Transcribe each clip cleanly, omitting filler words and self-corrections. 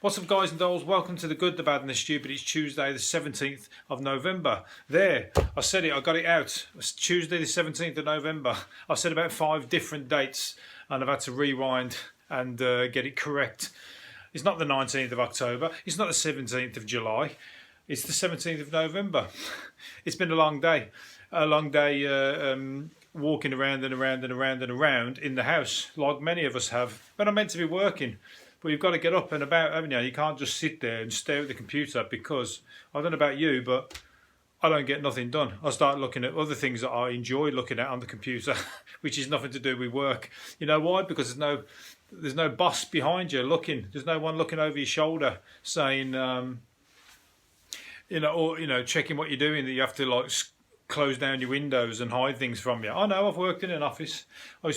What's up, guys and dolls? Welcome to the Good, the Bad and the Stupid. It's Tuesday the 17th of November. There, I said it, I got it out. It's Tuesday the 17th of November. I said about 5 different dates and I've had to rewind and get it correct. It's not the 19th of October. It's not the 17th of July. It's the 17th of November. It's been a long day. A long day walking around and around and around and around in the house, like many of us have. But I'm meant to be working. But you've got to get up and about, haven't you? You can't just sit there and stare at the computer because, I don't know about you, but I don't get nothing done. I start looking at other things that I enjoy looking at on the computer, which is nothing to do with work. You know why? Because there's no boss behind you looking. There's no one looking over your shoulder saying, checking what you're doing, that you have to like close down your windows and hide things from you. I know, I've worked in an office. I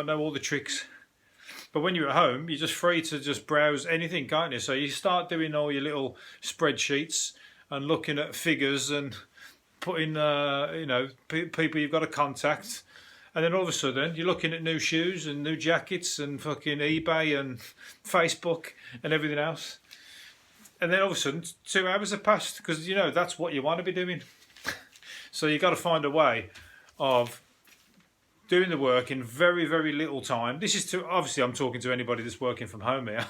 know all the tricks. But when you're at home, you're just free to just browse anything, can't you? So you start doing all your little spreadsheets and looking at figures and putting, people you've got to contact. And then all of a sudden, you're looking at new shoes and new jackets and fucking eBay and Facebook and everything else. And then all of a sudden, 2 hours have passed because, that's what you want to be doing. So you've got to find a way of doing the work in very, very little time. This is obviously I'm talking to anybody that's working from home here.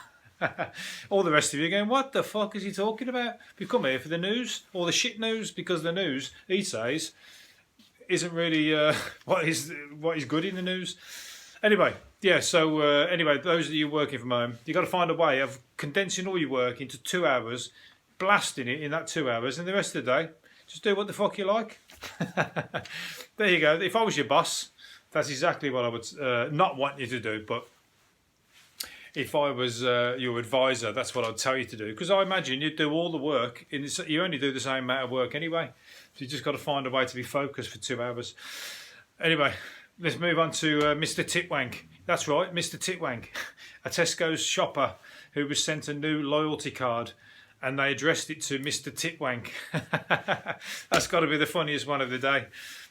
All the rest of you are going, what the fuck is he talking about? We come here for the news, or the shit news, because the news, he says, isn't really what is good in the news. Anyway, yeah, so those of you working from home, you've got to find a way of condensing all your work into 2 hours, blasting it in that 2 hours, and the rest of the day, just do what the fuck you like. There you go. If I was your boss, that's exactly what I would not want you to do. But if I was your advisor, that's what I'd tell you to do. Because I imagine you'd do all the work. You only do the same amount of work anyway. So you just got to find a way to be focused for 2 hours. Anyway, let's move on to Mr. Titwank. That's right, Mr. Titwank. A Tesco's shopper who was sent a new loyalty card. And they addressed it to Mr. Titwank. That's got to be the funniest one of the day.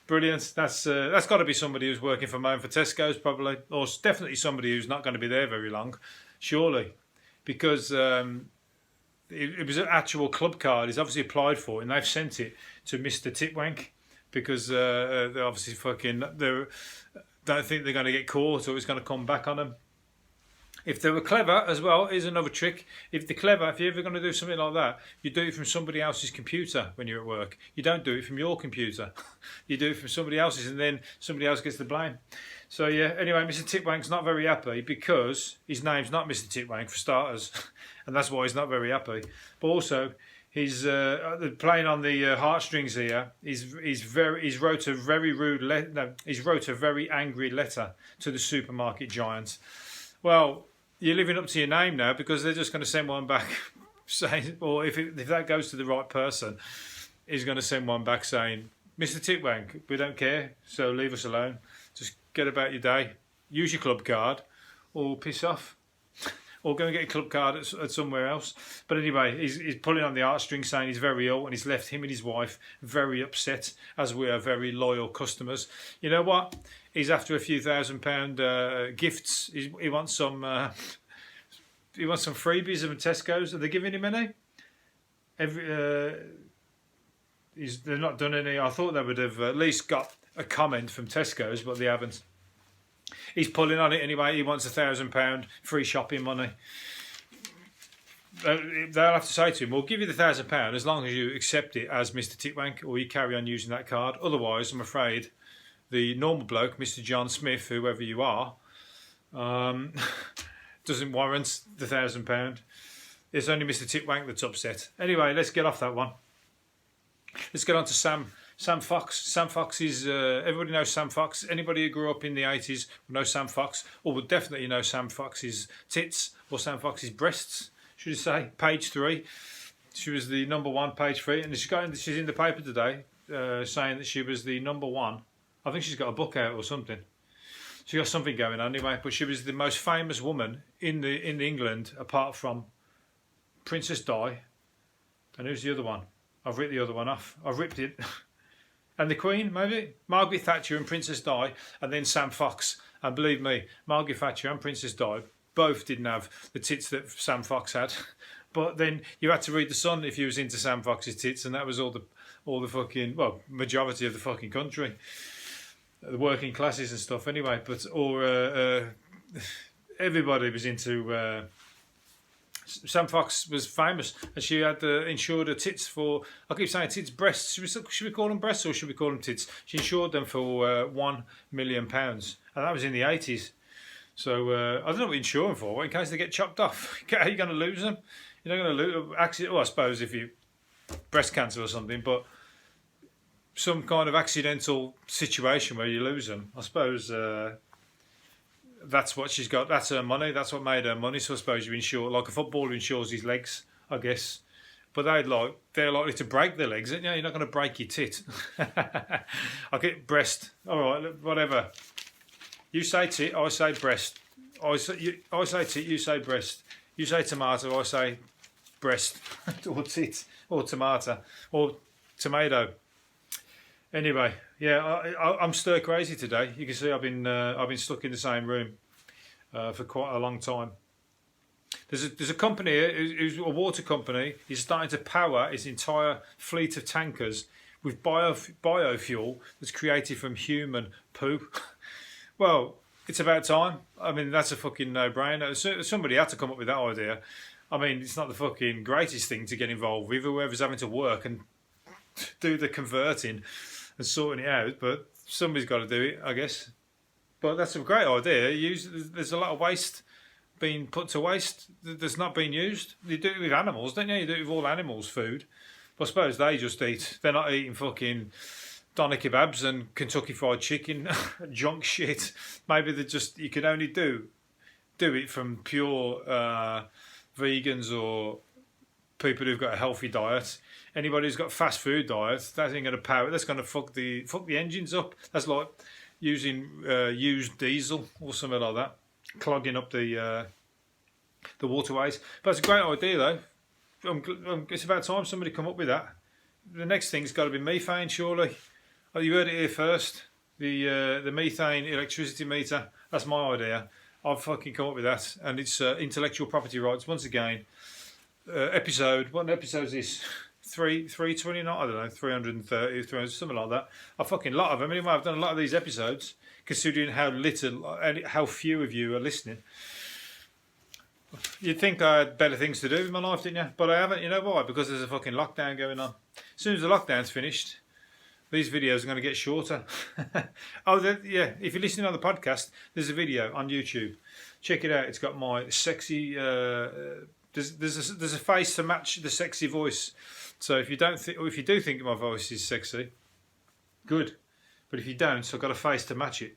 Brilliant. That's got to be somebody who's working from home for Tesco's probably, or definitely somebody who's not going to be there very long, surely, because it was an actual club card. He's obviously applied for it, and they've sent it to Mr. Titwank because they're obviously don't think they're going to get caught or it's going to come back on them. If they were clever as well, here's another trick. If they're clever, if you're ever going to do something like that, you do it from somebody else's computer when you're at work. You don't do it from your computer. You do it from somebody else's and then somebody else gets the blame. So yeah, anyway, Mr. Titwank's not very happy because his name's not Mr. Titwank for starters. And that's why he's not very happy. But also, he's playing on the heartstrings here. He's wrote a very angry letter to the supermarket giant. Well, you're living up to your name now because they're just going to send one back saying, or if that goes to the right person, he's going to send one back saying, Mr. Titwank, we don't care, so leave us alone. Just get about your day, use your club card, or piss off, or go and get a club card at somewhere else. But anyway, he's pulling on the heartstrings saying he's very ill and he's left him and his wife very upset, as we are very loyal customers. You know what? He's after a few £1,000 gifts. He wants some. He wants some freebies from Tesco's. Are they giving him any? They've not done any. I thought they would have at least got a comment from Tesco's, but they haven't. He's pulling on it anyway. He wants £1,000 free shopping money. They'll have to say to him, we'll give you the £1,000 as long as you accept it as Mr. Titwank, or you carry on using that card. Otherwise, I'm afraid the normal bloke, Mr. John Smith, whoever you are, doesn't warrant the £1,000. It's only Mr. Titwank that's upset. Anyway, let's get off that one. Let's get on to Sam Fox. Sam Fox is, everybody knows Sam Fox. Anybody who grew up in the 80s will know Sam Fox, or would definitely know Sam Fox's tits, or Sam Fox's breasts, should I say. Page 3. She was the number 1, page 3. And she's in the paper today saying that she was the number 1. I think she's got a book out or something. She got something going on anyway. But she was the most famous woman in England, apart from Princess Di. And who's the other one? I've ripped the other one off. I've ripped it. And the Queen, maybe? Margaret Thatcher and Princess Di, and then Sam Fox. And believe me, Margaret Thatcher and Princess Di both didn't have the tits that Sam Fox had. But then you had to read The Sun if you was into Sam Fox's tits, and that was all the fucking, well, majority of the fucking country, the working classes and stuff. Anyway, but everybody was into. Sam Fox was famous, and she had insured her tits for. I keep saying tits, breasts. Should we call them breasts or should we call them tits? She insured them for £1 million, and that was in the 80s. So I don't know what you insure them for. In case they get chopped off, are you going to lose them? You're not going to lose. Well, I suppose if you breast cancer or something, but some kind of accidental situation where you lose them. I suppose that's what she's got. That's her money. That's what made her money. So I suppose you insure, like a footballer insures his legs, I guess. But they're likely to break their legs, aren't you? You're not going to break your tit. I get breast. All right, whatever. You say tit, I say breast. I say tit, you say breast. You say tomato, I say breast, or tit, or tomato, or tomato. Anyway, yeah, I'm stir crazy today. You can see I've been stuck in the same room for quite a long time. There's a company who's a water company. He's starting to power his entire fleet of tankers with biofuel that's created from human poo. Well, it's about time. I mean, that's a fucking no-brainer. Somebody had to come up with that idea. I mean, it's not the fucking greatest thing to get involved with. Whoever's having to work and do the converting and sorting it out, but somebody's got to do it, I guess. But that's a great idea. There's a lot of waste being put to waste that's not being used. You do it with animals, don't you? You do it with all animals' food. But I suppose they just eat. They're not eating fucking Donar kebabs and Kentucky Fried Chicken, junk shit. Maybe you can only do it from pure vegans or people who've got a healthy diet. Anybody who's got fast food diets, that ain't going to power. That's going to fuck the engines up. That's like using used diesel or something like that, clogging up the waterways. But it's a great idea though. It's about time somebody come up with that. The next thing's got to be methane, surely. Oh, you heard it here first. The methane electricity meter. That's my idea. I've fucking come up with that, and it's intellectual property rights once again. What episode is this? 329? I don't know, 330, 300, something like that. A fucking lot of them. Anyway, I've done a lot of these episodes, considering how few of you are listening. You'd think I had better things to do with my life, didn't you? But I haven't. You know why? Because there's a fucking lockdown going on. As soon as the lockdown's finished, these videos are going to get shorter. Yeah, if you're listening on the podcast, there's a video on YouTube. Check it out. It's got my sexy... There's a face to match the sexy voice. So if you do think my voice is sexy, good. But if you don't, I've got a face to match it.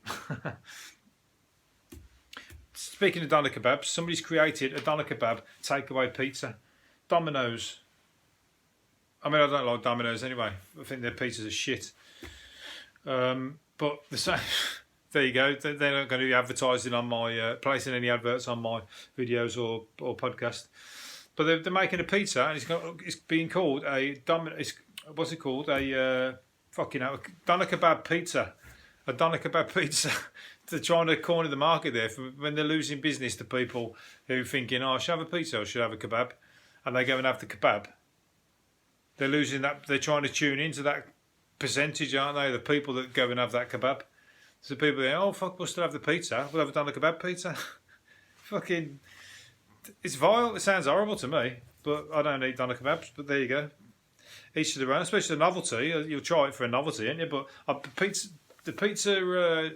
Speaking of Donar kebabs, somebody's created a Donar kebab takeaway pizza. Domino's. I mean, I don't like Domino's anyway. I think their pizzas are shit. But the same. There you go. They're not going to be advertising on my placing any adverts on my videos or podcast. But they're making a pizza, and it's being called a what's it called? A Donar kebab pizza. A Donar kebab pizza. They're trying to corner the market there for when they're losing business to people who are thinking, I should have a pizza, I should have a kebab, and they go and have the kebab. They're losing that. They're trying to tune into that percentage, aren't they? The people that go and have that kebab. So people think, oh fuck, we'll still have the pizza. We'll have a Donar kebab pizza. Fucking, it's vile. It sounds horrible to me, but I don't eat Donar kebabs. But there you go. Each to their own. Especially the novelty. You'll try it for a novelty, ain't you? But the pizza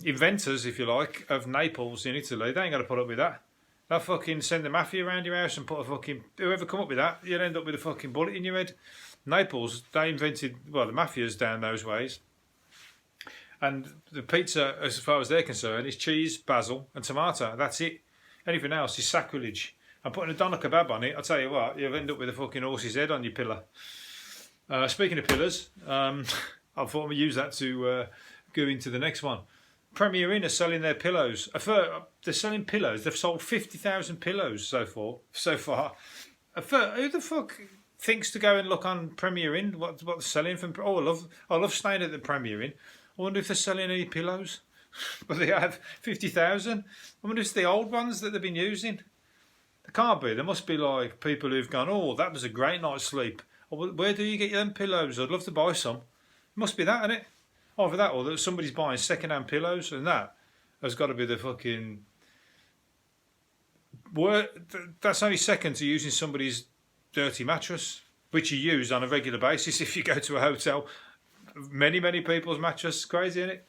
inventors, if you like, of Naples in Italy, they ain't going to put up with that. They'll fucking send the mafia around your house and put a fucking... Whoever come up with that, you'll end up with a fucking bullet in your head. Naples, they invented... Well, the mafia's down those ways. And the pizza, as far as they're concerned, is cheese, basil and tomato. That's it. Anything else is sacrilege. And putting a Donar kebab on it, I'll tell you what, you'll end up with a fucking horse's head on your pillar. Speaking of pillars, I thought we'd use that to go into the next one. Premier Inn are selling their pillows. They're selling pillows. They've sold 50,000 pillows so far. Who the fuck thinks to go and look on Premier Inn? What they're selling from? Oh, I love staying at the Premier Inn. I wonder if they're selling any pillows. But they have 50,000. I wonder if it's the old ones that they've been using. There can't be. There must be like people who've gone, oh, that was a great night's sleep. Oh, well, where do you get your them pillows? I'd love to buy some. It must be that, isn't it? Either that or that somebody's buying second-hand pillows, and that has got to be the fucking... That's only second to using somebody's dirty mattress, which you use on a regular basis if you go to a hotel. Many people's mattress. Crazy, isn't it?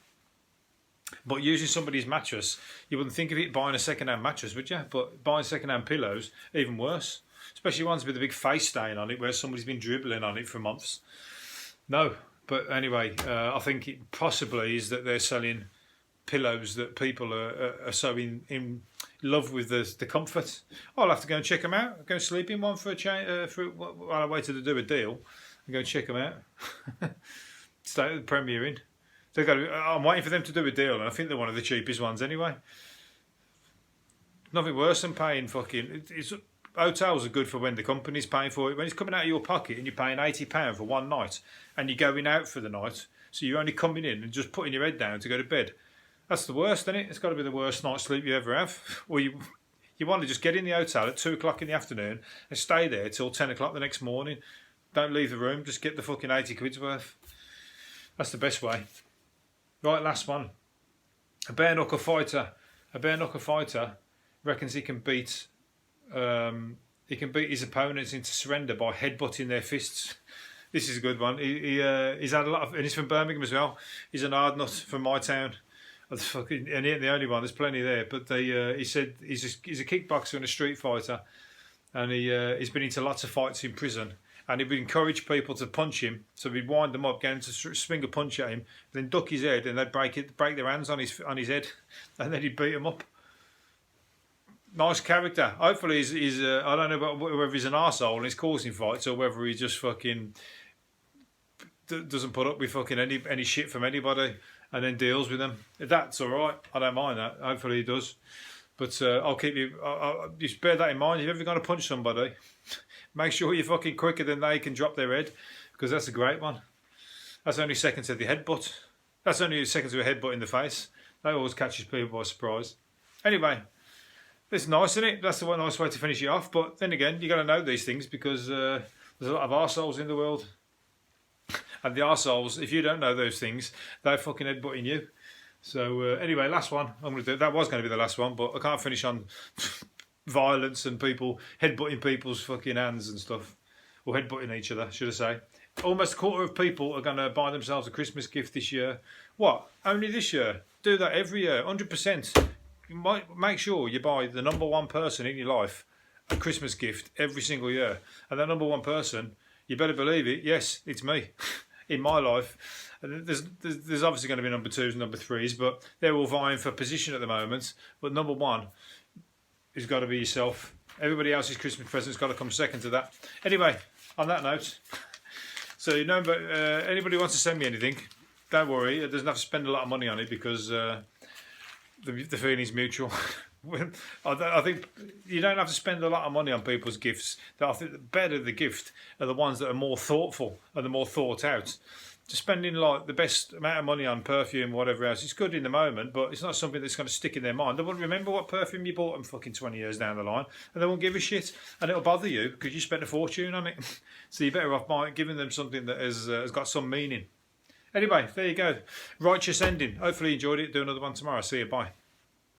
But using somebody's mattress, you wouldn't think of it buying a second-hand mattress, would you? But buying second-hand pillows, even worse. Especially ones with a big face stain on it where somebody's been dribbling on it for months. No, but anyway, I think it possibly is that they're selling pillows that people are so in love with the comfort. I'll have to go and check them out. I'll go and sleep in one for a change, while I waited to do a deal, and go and check them out. Stay at the Premier Inn. I'm waiting for them to do a deal, and I think they're one of the cheapest ones anyway. Nothing worse than paying fucking... Hotels are good for when the company's paying for it. When it's coming out of your pocket and you're paying £80 for one night, and you're going out for the night, so you're only coming in and just putting your head down to go to bed. That's the worst, isn't it? It's got to be the worst night's sleep you ever have. Or you want to just get in the hotel at 2 o'clock in the afternoon and stay there till 10 o'clock the next morning. Don't leave the room. Just get the fucking 80 quid's worth. That's the best way. Right, last one. A bare knuckle fighter reckons he can beat his opponents into surrender by headbutting their fists. This is a good one. He's had a lot of, and he's from Birmingham as well. He's an hard nut from my town. And he ain't the only one. There's plenty there. But he said he's a kickboxer and a street fighter, and he's been into lots of fights in prison. And he would encourage people to punch him, so he'd wind them up, get him to swing a punch at him, then duck his head, and they'd break their hands on his head, and then he'd beat them up. Nice character. Hopefully he's I don't know about whether he's an arsehole and he's causing fights, or whether he just fucking doesn't put up with fucking any shit from anybody and then deals with them. If that's all right, I don't mind that. Hopefully he does. But I'll keep you. Just bear that in mind. If you're ever going to punch somebody, make sure you're fucking quicker than they can drop their head, because that's a great one. That's only second to the headbutt. That's only second to a headbutt in the face. That always catches people by surprise. Anyway, it's nice, isn't it? That's the one nice way to finish it off. But then again, you got to know these things, because there's a lot of arseholes in the world. And the arseholes, if you don't know those things, they're fucking headbutting you. So anyway, last one. I'm going to do. That was going to be the last one, but I can't finish on violence and people headbutting people's fucking hands and stuff, or headbutting each other, should I say? Almost a quarter of people are going to buy themselves a Christmas gift this year. What? Only this year? Do that every year, 100%. Make sure you buy the number one person in your life a Christmas gift every single year, and that number one person, you better believe it. Yes, it's me. In my life, there's obviously going to be number twos and number threes, but they're all vying for position at the moment. But number one has got to be yourself. Everybody else's Christmas present's got to come second to that. Anyway, on that note, so anybody who wants to send me anything, don't worry. It doesn't have to spend a lot of money on it, because the feeling's mutual. I think you don't have to spend a lot of money on people's gifts. I think the better the gift are the ones that are more thoughtful and the more thought out. Just spending like the best amount of money on perfume, whatever else, it's good in the moment, but it's not something that's going to stick in their mind. They won't remember what perfume you bought them fucking 20 years down the line, and they won't give a shit, and it'll bother you because you spent a fortune on it. So you're better off by giving them something that has got some meaning. Anyway, there you go. Righteous ending. Hopefully you enjoyed it. Do another one tomorrow. See you. Bye.